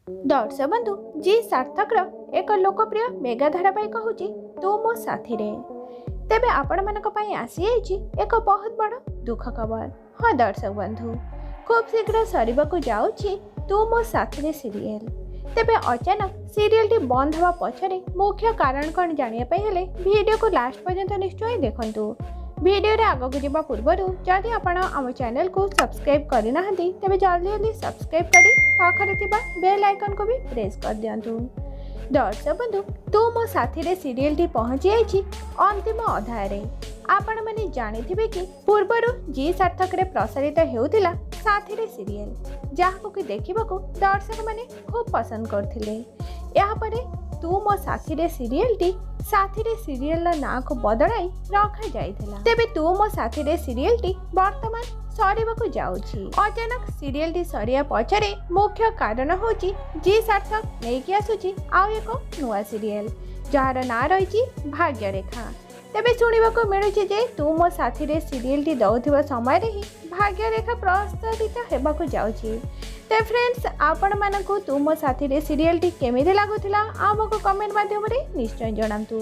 दर्शक बंधु जी सार्थकर एक लोकप्रिय मेगा धारावाहिक हूँ तू मो साथी रे। तेबे आपण मानक पई आसी आइछि एक बहुत बड़ दुख खबर। हाँ दर्शक बंधु, खूब शीघ्र सरिबाकु जाउछि तू मो साथी रे सीरियल। तेबे अचानक सीरियल टी बंद हवा पछरे मुख्य कारण कौन जानिया पई हेले वीडियो को लास्ट पर्यंत निश्चय देखंतु। वीडियो रे आगो को जिबा पूर्वरु जदि आपण आम चैनल को सब्सक्राइब करि नाहंती तेबे जल्दी जल्दी सब्सक्राइब करी पाखरे थिबा बेल आइकन को भी प्रेस कर दियंतु। दर्शक बंधु, तू मो साथी रे सीरियल टी पहुंची आइछि अंतिम अध्याय रे। आपण माने जानिथिबे कि पूर्वरु जी सार्थक रे प्रसारित हेउतिला साथी रे सीरियल, जहाको कि देखिबाकू दर्शक माने खूब पसंद करथिले। या परे तू मो साथी रे सीरियल टी साथी रे सीरियल ना को बदलाई रखा जाइथिला। तेबे तू मो साथी रे सीरियल टी वर्तमान सरिबाकू जाउछि। अचानक सीरियल टी सरिया पछरे मुख्य कारण होछि जी सार्थक नेकी आसुछि आउ एक नुआ सीरियल जार ना रहिछि भाग्यरेखा। तेबे सुनिबाकू मिलुछि जे तू मो साथी रे सीरियल टी दउथिबा समय रे ही भाग्यरेखा प्रस्तावित हेबाकू जाउछि। ते फ्रेंड्स, आपण मानकू तू मो साथी रे सीरियल टी केमिति लागुथिला आमको कमेंट माध्यम रे निश्चय जणांतु।